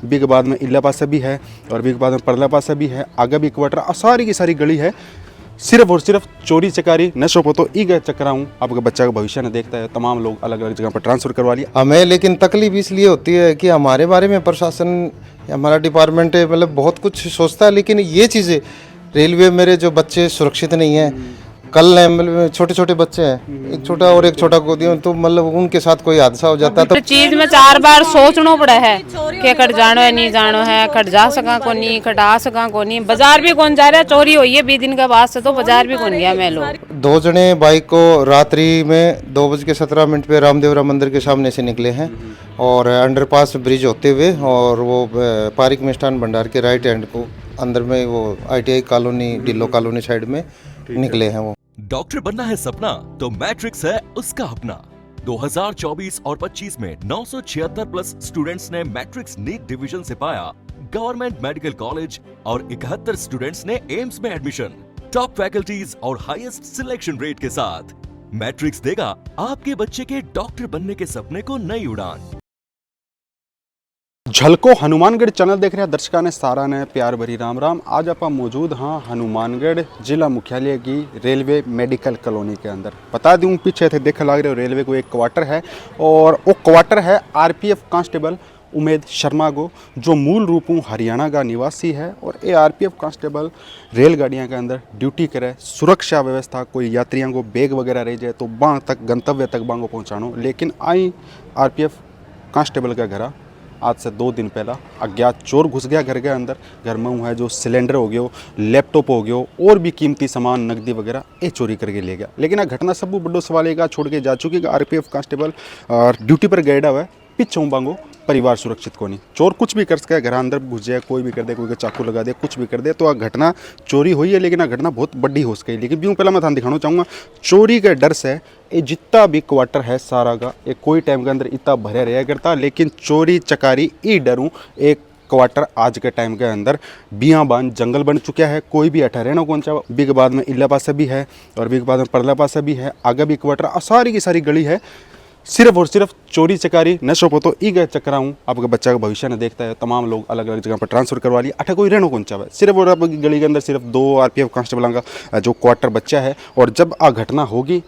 B के बाद में इल्ला पासा भी है और बी के बाद में परला पासा भी है, आगे भी क्वार्टर, सारी की सारी गली है। सिर्फ और सिर्फ चोरी चकारी नशों को तो ई गए चक्रा हूँ। आपका बच्चा का भविष्य न देखता है, तमाम लोग अलग अलग जगह पर ट्रांसफ़र करवा लिया। हमें लेकिन तकलीफ इसलिए होती है कि हमारे बारे में प्रशासन, हमारा डिपार्टमेंट है, मतलब बहुत कुछ सोचता है, लेकिन ये चीज़ें रेलवे मेरे जो बच्चे सुरक्षित नहीं हैं। कल मतलब छोटे छोटे बच्चे हैं, एक छोटा और एक छोटा गोदी में, तो मतलब उनके साथ कोई हादसा हो जाता है तो चीज में 4 बार सोचना पड़ा है कि कट जानो है नहीं जानो है, कट जा सका को नहीं, कट आ सका को नहीं, बाजार भी कौन जा रहा है, चोरी हुई है 20 दिन के बाद से तो बाजार भी कौन गया। मैं लोग 2 जने बाइक को रात्रि में 2:17 पे रामदेवरा मंदिर के सामने से निकले हैं और अंडरपास ब्रिज होते हुए, और वो पारिक मिष्ठान भंडार के राइट हैंड को अंदर में वो ITI colony, Dhillon colony side में निकले हैं। वो डॉक्टर बनना है सपना तो मैट्रिक्स है उसका अपना। 2024 और 25 में 976 प्लस स्टूडेंट्स ने मैट्रिक्स नीट डिवीजन से पाया गवर्नमेंट मेडिकल कॉलेज और 71 स्टूडेंट्स ने एम्स में एडमिशन। टॉप फैकल्टीज और हाईएस्ट सिलेक्शन रेट के साथ मैट्रिक्स देगा आपके बच्चे के डॉक्टर बनने के सपने को नई उड़ान। झलको हनुमानगढ़ चैनल देख रहे हैं दर्शकों ने सारा ने प्यार भरी राम राम। आज आप मौजूद हाँ हनुमानगढ़ जिला मुख्यालय की रेलवे मेडिकल कॉलोनी के अंदर। बता दूं पीछे थे देख लग रहे हो रेलवे को एक क्वार्टर है और वो क्वार्टर है RPF कांस्टेबल उमेद शर्मा को, जो मूल रूप हरियाणा का निवासी है और ये RPF कांस्टेबल रेलगाड़ियाँ के अंदर ड्यूटी करे, सुरक्षा व्यवस्था, कोई यात्रियों को बैग वगैरह रह जाए तो वहाँ तक गंतव्य तक वहाँ को पहुँचानो। लेकिन आई RPF कांस्टेबल का घर आज से 2 दिन पहला अज्ञात चोर घुस गया घर के अंदर। घर में हुआ है जो सिलेंडर हो गया, लैपटॉप हो गया और भी कीमती सामान नकदी वगैरह ये चोरी करके ले गया। लेकिन आ घटना सब बड़ो सवाल एक छोड़ के जा चुकी है। RPF कांस्टेबल ड्यूटी पर गए हुआ है, पिछों बांगो परिवार सुरक्षित को नहीं। चोर कुछ भी कर सके, घर अंदर घुस जाए, कोई भी कर दे, कोई का चाकू लगा दे, कुछ भी कर दे। तो आ घटना चोरी हुई है, लेकिन आ घटना बहुत बड़ी हो सकी। लेकिन यूँ पहला मैं थान दिखाना चाहूँगा, चोरी के डर से ये जितना भी क्वार्टर है सारा का, ये कोई टाइम के अंदर इतना भरे रहा करता, लेकिन चोरी चकारी ई डरूँ एक क्वार्टर आज के टाइम के अंदर बियाबान जंगल बन चुका है। कोई भी अठा रहना कौन चाहे। बी के बाद में इल्ला पासा भी है और बी के बाद में परला पासा भी है, आगे भी क्वार्टर, सारी की सारी गली है। सिर्फ और सिर्फ चोरी चकारी नशों को तो ई गए चक्रा हूँ। आपका बच्चा का भविष्य न देखता है, तमाम लोग अलग अलग जगह पर ट्रांसफ़र करवा लिया। अठा कोई रहना कौन चाहे। सिर्फ और आपकी गली के अंदर सिर्फ 2 RPF कांस्टेबलों का जो क्वार्टर बच्चा है। और जब आ घटना होगी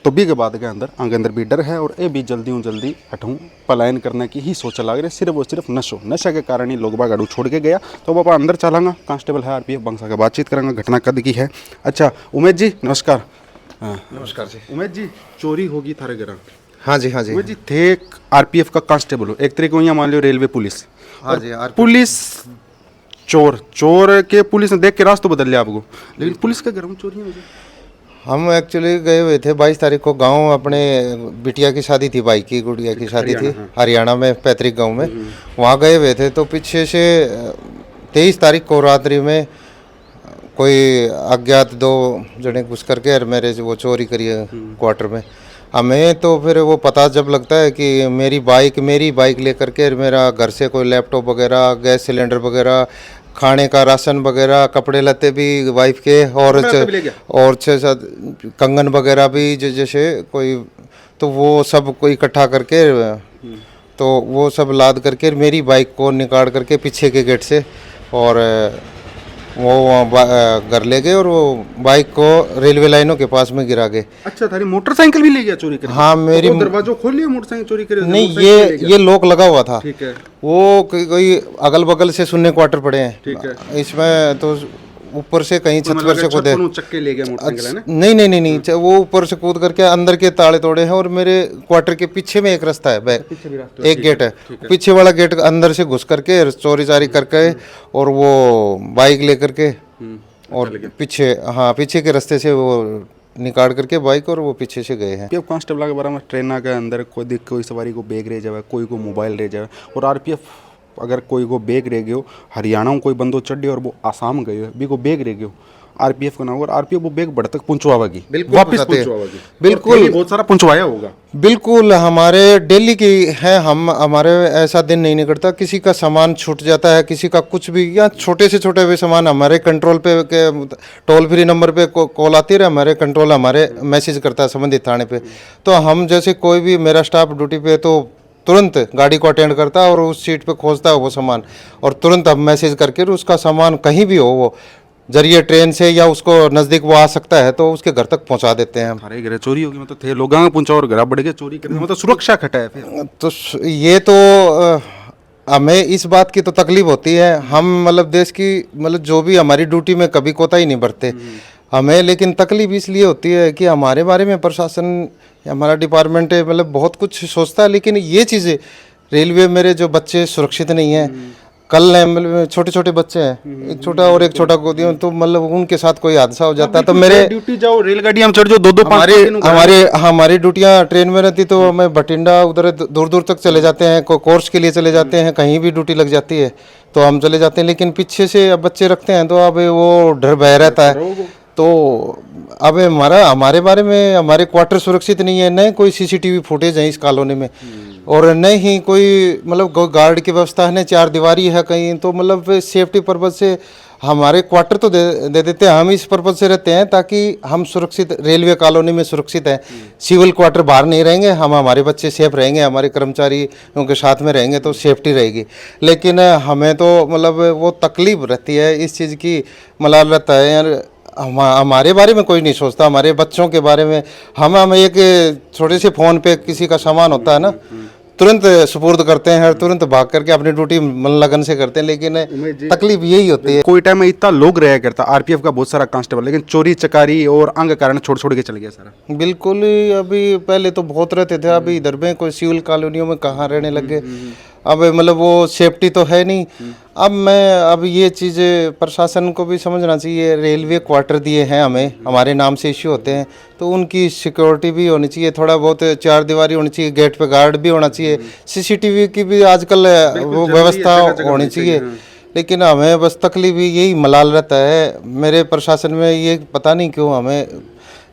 तो बी के बाद के अंदर आगे अंदर भी डर है और ये भी जल्दी अठूँ पलायन करने की ही सोचा लग रही है। सिर्फ और सिर्फ नशा के कारण ही लोग बाग छोड़ के गया। तो पापा अंदर चलांगा, कांस्टेबल है RPF बंसा का बातचीत करेंगे, घटना कद की है। अच्छा उमेद जी नमस्कार। नमस्कार जी। उमेद जी चोरी होगी थारे घर? हाँ जी, हाँ जी। जी थे RPF का कांस्टेबल हो, एक तरीके यहाँ मान लो रेलवे पुलिस। हाँ जी, पुलिस चोर के पुलिस ने देख के रास्ता बदल लिया आपको, लेकिन पुलिस के घर में चोरी हो गई। हम एक्चुअली गए हुए थे 22 तारीख को गांव, अपने बिटिया की शादी थी, भाई की गुड़िया की शादी थी हरियाणा में, पैतृक गांव में। वहाँ गए हुए थे तो पीछे से 23 तारीख को रात्रि में कोई अज्ञात 2 जने घुस करके और मेरे वो चोरी करी है क्वार्टर में। हमें तो फिर वो पता जब लगता है कि मेरी बाइक लेकर के मेरा घर से कोई लैपटॉप वगैरह, गैस सिलेंडर वगैरह, खाने का राशन वगैरह, कपड़े लत्ते भी वाइफ के और 6-7 कंगन वगैरह भी जैसे कोई, तो वो सब को इकट्ठा करके तो वो सब लाद करके मेरी बाइक को निकाल करके पीछे के गेट से और वो घर ले गए और वो बाइक को रेलवे लाइनों के पास में गिरा गए। अच्छा थारी मोटरसाइकिल भी ले गया चोरी करके? हाँ मेरी तो दरवाजा खोल लिया मोटरसाइकिल चोरी करे? नहीं, ये लॉक लगा हुआ था। ठीक है। वो कोई अगल बगल से शून्य क्वार्टर पड़े हैं। ठीक है। इसमें तो ऊपर से कहीं छत पर से कूदे, चक्के ले गया मोटरसाइकिल है ना? नहीं, वो ऊपर से कूद करके अंदर के ताले तोड़े हैं और मेरे क्वार्टर के पीछे में एक रास्ता है, एक गेट है, पीछे वाला गेट अंदर से घुस करके चोरी चारी करके और वो बाइक लेकर के और पीछे के रास्ते से वो निकाल करके बाइक और वो पीछे से गए हैं। कांस्टेबल के बारे में ट्रेन के अंदर कोई सवारी को बैग रह जाए, कोई को मोबाइल रह जाए, और RPF अगर कोई को बैग रह गयो, हरियाणा में कोई बंदो चढ़ और वो आसाम गयो भी को बैग रह गयो, RPF का नाम और RPF वो बैग बढ़ तक पहुंचवाएगी, वापस पहुंचवाएगी। बिल्कुल बहुत सारा पहुंचवाया होगा। बिल्कुल हमारे डेली की है, हम हमारे ऐसा दिन नहीं निकलता किसी का सामान छूट जाता है, किसी का कुछ भी, या छोटे से छोटे भी सामान हमारे कंट्रोल पे के टोल फ्री नंबर पे कॉल आती रहे, हमारे कंट्रोल हमारे मैसेज करता है संबंधित थाने पे। तो हम जैसे कोई भी, मेरा स्टाफ ड्यूटी पे तो तुरंत गाड़ी को अटेंड करता है और उस सीट पे खोजता है वो सामान, और तुरंत अब मैसेज करके उसका सामान कहीं भी हो वो जरिए ट्रेन से या उसको नज़दीक वो आ सकता है तो उसके घर तक पहुंचा देते हैं हम। हमारे घर चोरी होगी मतलब थे लोग पहुंचा और घर बढ़ के चोरी कर मतलब सुरक्षा खटा है फिर। तो ये तो हमें इस बात की तो तकलीफ होती है, हम मतलब देश की मतलब जो भी हमारी ड्यूटी में कभी कोताही नहीं बरतते हमें, लेकिन तकलीफ इसलिए होती है कि हमारे बारे में प्रशासन हमारा डिपार्टमेंट है मतलब बहुत कुछ सोचता है, लेकिन ये चीज़ें रेलवे मेरे जो बच्चे सुरक्षित नहीं हैं, कल मतलब छोटे छोटे बच्चे हैं, एक छोटा और एक छोटा गोदी में, तो मतलब उनके साथ कोई हादसा हो जाता है तो मेरे ड्यूटी जाओ रेलगाड़ियां में चढ़ जाओ 2-2 हमारी ड्यूटियां ट्रेन में रहती तो हमें बठिंडा उधर दूर दूर तक चले जाते हैं, कोर्स के लिए चले जाते हैं, कहीं भी ड्यूटी लग जाती है तो हम चले जाते हैं, लेकिन पीछे से अब बच्चे रखते हैं तो अब वो डर भय रहता है। तो अब हमारे बारे में हमारे क्वार्टर सुरक्षित नहीं है, न कोई सीसीटीवी फुटेज है इस कॉलोनी में, और न ही कोई मतलब गार्ड की व्यवस्था है, न चार दीवारी है कहीं, तो मतलब सेफ्टी पर्पज से हमारे क्वार्टर तो दे देते हैं, हम इस पर्पज से रहते हैं ताकि हम सुरक्षित रेलवे कॉलोनी में सुरक्षित हैं, सिविल क्वार्टर बाहर नहीं रहेंगे, हम हमारे बच्चे सेफ रहेंगे, हमारे कर्मचारी उनके साथ में रहेंगे तो सेफ्टी रहेगी। लेकिन हमें तो मतलब वो तकलीफ रहती है इस चीज़ की, मलाल रहता है यार हमारे बारे में कोई नहीं सोचता, हमारे बच्चों के बारे में। हम एक छोटे से फ़ोन पे किसी का सामान होता है ना, तुरंत सुपुर्द करते हैं और तुरंत भाग करके अपनी ड्यूटी मन लगन से करते हैं, लेकिन तकलीफ यही होती है। कोई टाइम में इतना लोग रहा करता आरपीएफ का बहुत सारा कांस्टेबल, लेकिन चोरी चकारी और अंग कारण छोड़ छोड़ के चल गया सारा। बिल्कुल, अभी पहले तो बहुत रहते थे, अभी इधर में कोई सिविल कॉलोनियों में कहाँ रहने लगे, अब मतलब वो सेफ्टी तो है नहीं। अब ये चीज़ प्रशासन को भी समझना चाहिए, रेलवे क्वार्टर दिए हैं हमें, हमारे नाम से इश्यू होते हैं तो उनकी सिक्योरिटी भी होनी चाहिए, थोड़ा बहुत चार दीवारी होनी चाहिए, गेट पे गार्ड भी होना चाहिए, सीसीटीवी की भी आजकल वो व्यवस्था होनी चाहिए। लेकिन हमें बस तकलीफ यही मलाल रहता है मेरे प्रशासन में, ये पता नहीं क्यों हमें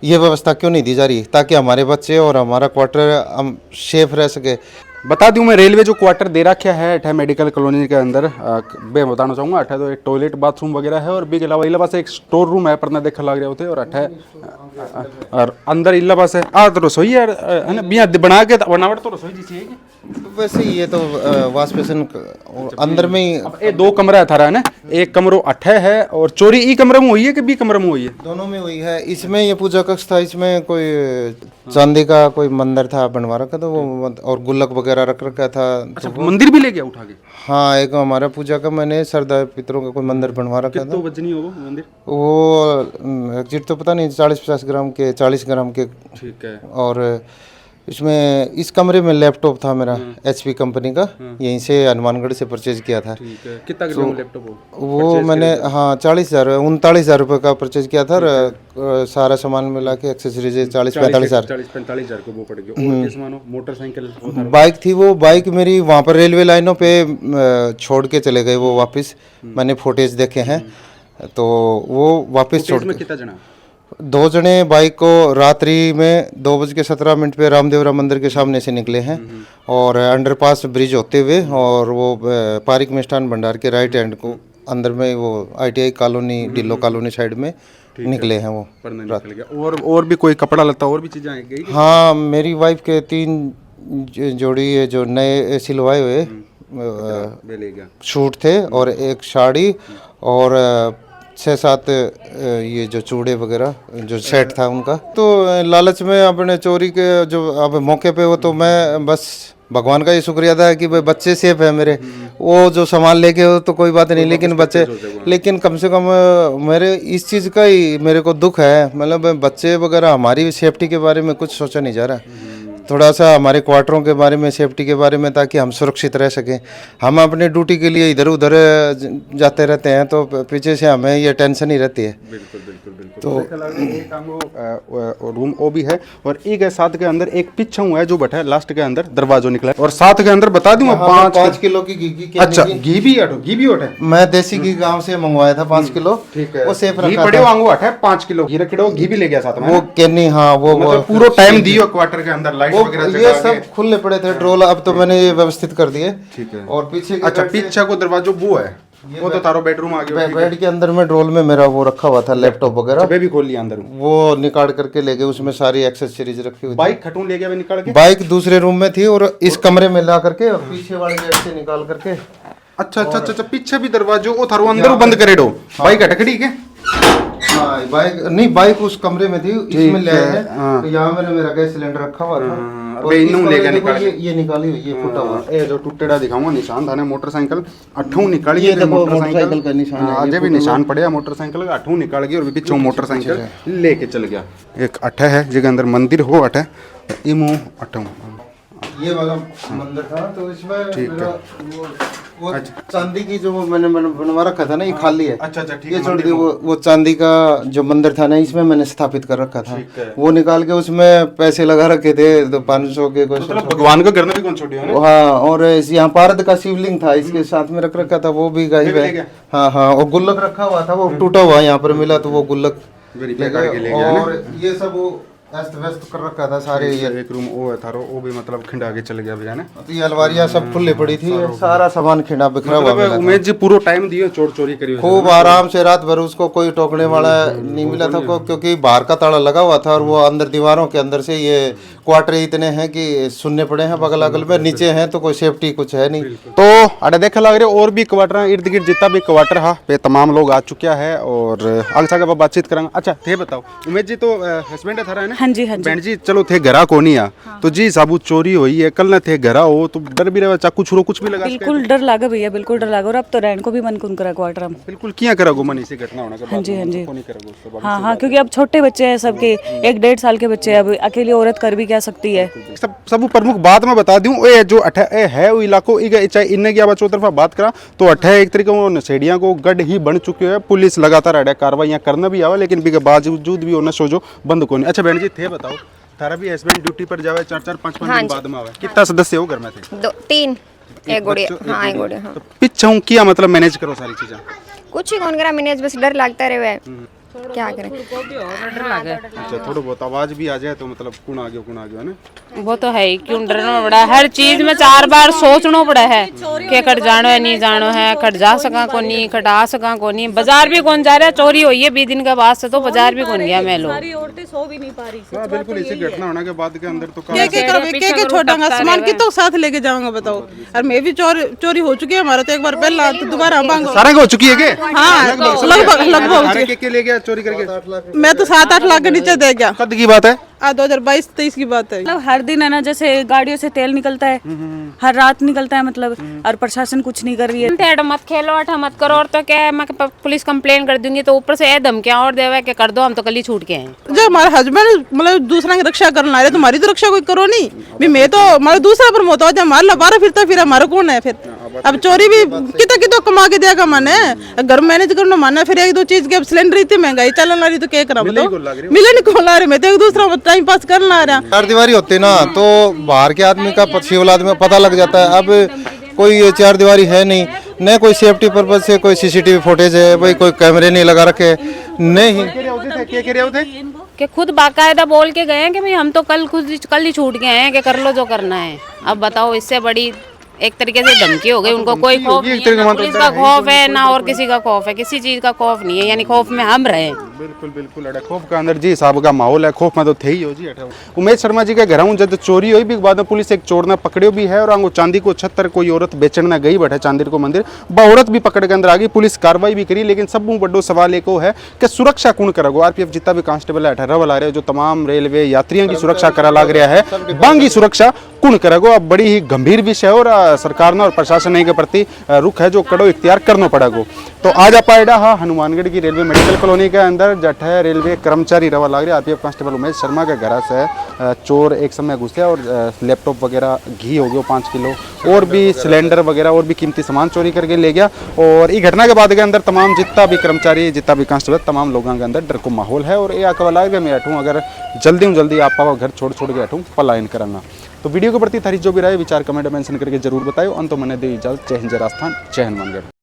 ये व्यवस्था क्यों नहीं दी जा रही ताकि हमारे बच्चे और हमारा क्वार्टर हम सेफ रह सके। बता दूं मैं रेलवे जो क्वार्टर दे रखा है अठा मेडिकल कॉलोनी के अंदर, मैं बताना चाहूँगा अठा तो एक टॉयलेट बाथरूम वगैरह है और भी अलावा इला पास एक स्टोर रूम है पर देखा लग रहे होते, और अठा और अंदर इला पास है तो रसोई है ना, बिया बना के बनावट तो रसोई जैसी है वैसे ये तो वाश बेसिन अंदर में ही। अब ये 2 कमरा थारा है ना, एक कमरो अठे है और चोरी ई कमरे में हुई है कि बी कमरे में हुई है? दोनों में हुई है। इसमें ये पूजा कक्ष था, इसमें कोई चांदी का कोई मंदिर था बनवा रखा था वो, और गुल्लक वगैरह रख रखा था। अच्छा, तो मंदिर भी ले गया उठा के? हाँ, एक हमारा पूजा का मैंने सरदार पितरों का कोई मंदिर बनवा रखा था। तो वजनी हो वो मंदिर? वो एग्जिट तो पता नहीं, 40-50 ग्राम के 40 ग्राम के। ठीक है। और इसमें इस कमरे में लैपटॉप था मेरा HP कंपनी का, यहीं से हनुमानगढ़ से परचेज किया था। ठीक है। कितना का लैपटॉप वो मैंने 39,000 रुपये का परचेज किया था, सारा सामान मिला के एक्सेसरीज 40-45,000 को वो पड़ गया। और सामान मोटरसाइकिल बाइक थी, वो बाइक मेरी वहाँ पर रेलवे लाइनों पे छोड़ के चले गए वो वापस, मैंने फुटेज देखे हैं तो वो वापस छोड़ के। कितना जना? 2 जने बाइक को रात्रि में 2:17 पे रामदेवरा मंदिर के सामने से निकले हैं और अंडरपास ब्रिज होते हुए, और वो पारिक मिष्ठान भंडार के राइट हैंड को अंदर में वो ITI colony Dhillon colony side में निकले हैं वो निकल गया। और भी कोई कपड़ा लता और भी चीज़ें गई? हाँ, मेरी वाइफ के 3 जोड़ी है जो नए सिलवाए हुए सूट थे और एक साड़ी और 6-7 ये जो चूड़े वगैरह जो सेट था उनका। तो लालच में अपने चोरी के जो अब मौके पे, वो तो मैं बस भगवान का ही शुक्रिया था कि भाई बच्चे सेफ है मेरे, वो जो सामान लेके हो तो कोई बात नहीं, लेकिन बच्चे, लेकिन कम से कम मेरे इस चीज़ का ही मेरे को दुख है, मतलब बच्चे वगैरह हमारी सेफ्टी के बारे में कुछ सोचा नहीं जा रहा, थोड़ा सा हमारे क्वार्टरों के बारे में, सेफ्टी के बारे में, ताकि हम सुरक्षित रह सकें। हम अपने ड्यूटी के लिए इधर उधर जाते रहते हैं तो पीछे से हमें ये टेंशन ही रहती है। बिल्कुल बिल्कुल बिल्कुल। तो रूम वो भी है और एक है साथ के अंदर एक पीछा हुआ है जो बैठा है लास्ट के अंदर दरवाजो निकला है, और साथ के अंदर बता दूं 5 किलो की घी। अच्छा, घी भी है? मैं देसी घी गाँव से मंगवाया था 5 किलो। ठीक है। वो सेफ रखा पड़े वांगू 5 किलो घी रखे, घी भी ले गया साथ में वो केनी। हाँ, वो पूरा टाइम दियो क्वार्टर के अंदर लाइट ये सब खुले पड़े थे ड्रोल, अब तो मैंने ये व्यवस्थित कर दिए। ठीक है। और पीछे अच्छा, पीछे को दरवाजो वो है वो तो तारो बेडरूम आ गया। बेड के अंदर में ड्रोल में मेरा वो रखा हुआ था लैपटॉप वगैरह, भी खोल लिया अंदर। वो निकाल करके ले गए, उसमें सारी एक्सेसरीज रखी हुई थी। बाइक खटून ले गया वे निकाल के। बाइक दूसरे रूम में थी और इस कमरे में ला करके और पीछे वाले गेट से निकाल करके। अच्छा अच्छा अच्छा, पीछे भी दरवाजो वो थारो अंदर बंद करे दो। बाइक अटकड़ी के। हाँ बाइक नहीं, बाइक उस कमरे में थी, इसमें ले आए। तो यहाँ मैंने मेरा गैस सिलेंडर रखा हुआ था और इन्हों ले गया निकाल के। ये निकाली हुई, ये फूटा हुआ। ये जो टूटेड़ा दिखाऊंगा निशान था ना मोटरसाइकिल अठू निकाल ये देखो मोटरसाइकिल का निशान है, आगे भी निशान पड़े मोटरसाइकिल का, अठू निकाल गया और पीछे मोटरसाइकिल लेके चल गया। एक अठा है जिसके अंदर मंदिर हो, अठा इमो अठू ये वाला मंदिर था। तो इसमें मेरा वो चांदी की जो मैंने बनवा रखा था ना, ये खाली है। अच्छा अच्छा ठीक ये छोड़ दी। वो चांदी का जो मंदिर था ना, इसमें मैंने स्थापित कर रखा था। वो निकाल के उसमें पैसे लगा रखे थे, तो 500 के कुछ। भगवान को घर में भी कौन छोड़ी है। हाँ, और यहाँ पारद का शिवलिंग था, इसके साथ में रख रखा था, वो भी गायब है। हाँ हाँ, और गुल्लक रखा हुआ था, वो टूटा हुआ यहाँ पर मिला, तो वो गुल्लक ले गए। और ये सब वो अस्त व्यस्त कर रखा था सारे। ये एक रूम वो है थारो, वो भी मतलब खिंडा के चल गया भैया ने। तो ये अलमारियां सब खुली पड़ी थी, सारा सामान खिंडा बिखरा हुआ मिला था। उमेश जी पूरा टाइम दियो चोर चोरी करी। खूब आराम से रात भर, उसको कोई टोकने वाला नहीं मिला था क्योंकि बाहर का ताला लगा हुआ था और वो अंदर दीवारों के अंदर से ये क्वार्टर इतने हैं कि सुनने पड़े हैं बगल अगल में, नीचे हैं तो कोई सेफ्टी कुछ है नहीं। तो अरे देखा लग रहे और भी क्वार्टर इर्द गिर्द जितना भी क्वार्टर है पे तमाम लोग आ चुका है और आगे आगे बातचीत करेंगे। अच्छा थे बताओ उमेश जी, तो हस्बैंड है थारा है ना? हाँ जी हाँ जी। बहन जी चलो थे घरा को नहीं आ तो जी साबुत चोरी हुई है, कल ना थे घरा हो तो डर भी रहा, चाकू छुरो कुछ भी लगा। बिल्कुल डर लागा भैया, बिल्कुल डर लागा। और अब तो रहने को भी मन कुन करा क्वार्टर हम। बिल्कुल किया करोगे मन इसी घटना होने के बाद? हाँ जी हाँ जी। नहीं करोगे उसके बाद? हाँ हाँ, क्योंकि अब छोटे बच्चे हैं सबके, 1-1.5 साल के बच्चे हैं, अब अकेली औरत कर भी क्या सकती है। सब प्रमुख बात मैं बता दूं, ये जो अठा है वो इलाको चाहे इन्ने की आवाज तरफा बात करा तो अठा एक तरीके वो नशेड़ियां को गढ़ ही बन चुके हैं। पुलिस लगातार अड़े कार्रवाई करना भी आवा, लेकिन भी बावजूद भी उन्हें सोचो बंद को नहीं। अच्छा बहन जी थे बताओ, तारा भी हस्बैंड ड्यूटी पर जावे 4-4 5-5 दिन बाद में आवे, कितना सदस्य हो घर में थे? 2-3 एक गुड़िया। हाँ एक गुड़िया। हाँ पीछे हूँ किया मतलब मैनेज करो सारी चीजें? कुछ ही कौन करा मैनेज, बस डर लगता रहे, क्या करें। अच्छा थोड़ा बहुत आवाज भी आ जाए तो मतलब कौन आ गया ना, वो तो है ही, क्यों डरना पड़ा है? हर चीज में 4 बार सोचना पड़ा है कि कट जानो है नहीं जानो है, कट जा सका को नहीं, कट आ सका को नहीं। बाजार भी कौन जा रहा है, चोरी हुई है 20 दिन के बाद से, तो बाजार भी कौन गया मैं लोग। सारी औरतें सो भी नहीं पा रही। हाँ बिल्कुल इसी घटना होने के बाद के अंदर तो के छोड़ांगा सामान की तो साथ लेके जाऊंगा बताओ। और मैं भी चोरी हो चुकी है हमारा, तो एक बार पहला तो दोबारा मांगो। सारे हो चुकी है के? हाँ लगभग के ले गया चोरी करके? मैं तो 7-8 लाख के नीचे दे गया। कद की बात है? 2022-23 की बात है। मतलब हर दिन है ना, जैसे गाड़ियों से तेल निकलता है, हर रात निकलता है मतलब, और प्रशासन कुछ नहीं कर रही है। टेढ़ मत खेलो, अठा मत करो, और तो क्या है मैं पुलिस कंप्लेन कर दूंगी, तो ऊपर से धमकियां और देवे कि कर दो, हम तो कल ही छूट के हैं। जो हमारे हस्बैंड मतलब दूसरा की रक्षा करना आ रहे, तुम्हारी तो रक्षा कोई करो नहीं भी। मैं तो हमारा दूसरा पर मोहताज है, हमारा लबारा फिरता फिर हमारा कौन है फिर? अब चोरी भी कितना कमा के देगा माने, घर मैनेज करना माने, फिर 1-2 चीज के अब सिलेंडर इतनी महंगाई चलन ला रही, तो क्या करा बताओ? मिले नहीं को ला रहे, मैं तो एक दूसरा टाइम पास करना आ रहा। चार दीवारी होती ना तो बाहर के आदमी का सिविल आदमी का पता लग जाता है। अब कोई ये 4 दीवारी है नहीं, न कोई सेफ्टी पर्पज से कोई सीसीटीवी फुटेज है, भाई कोई कैमरे नहीं लगा रखे नहीं। कि खुद बाकायदा बोल के गए हैं कि भाई हम तो कल ही छूट गए हैं, कि कर लो जो करना है। अब बताओ, इससे बड़ी एक तरीके से धमकी हो गई। उनको कोई खौफ नहीं है, ना पुलिस का खौफ है ना और किसी का खौफ है, किसी चीज का खौफ नहीं है, यानी खौफ में हम रहे। बिल्कुल अरे खौफ का अंदर जी साहब का माहौल है, खौफ में तो थे ही हो जी। उमेश शर्मा जी के घर हूँ, जब चोरी हुई भी बाद में पुलिस एक चोर ने पकड़ो भी है, और आंगो चांदी को 76 कोई औरत बेचने गई बैठे चांदी को मंदिर, वह औरत भी पकड़ के अंदर आ गई, पुलिस कार्रवाई भी करी। लेकिन सब बड़ो सवाल एक है कि सुरक्षा कौन करेगा? आरपीएफ जितना भी कांस्टेबल है 18 वाला रहे, जो तमाम रेलवे यात्रियों की सुरक्षा करा लग रहा है, बांगी सुरक्षा कौन करेगा? अब बड़ी ही गंभीर विषय है और सरकार ने और प्रशासन के प्रति रुख है जो कड़ो इख्तियार करना पड़ेगा। तो आज आप आएडा हाँ हनुमानगढ़ की रेलवे मेडिकल कॉलोनी के अंदर जट है रेलवे कर्मचारी रवा लग रहे आरपीएफ कांस्टेबल उमेश शर्मा के घर से चोर एक समय घुसे और लैपटॉप वगैरह घी हो गया 5 किलो और भी सिलेंडर वगैरह और भी कीमती सामान चोरी करके ले गया। और ये घटना के बाद के अंदर तमाम जितना भी कर्मचारी जितना भी कांस्टेबल तमाम लोगों के अंदर डर को माहौल है। और ये आके लग मैं हटूँ अगर जल्दी आप घर छोड़ के हटूँ पलायन कराना। तो वीडियो के प्रति थारी जो भी राय विचार कमेंट में मेंशन करके जरूर बताओ। अंत मैंने दी इजाजत। जय हिंद, जय राजस्थान, जय हनुमानगढ़।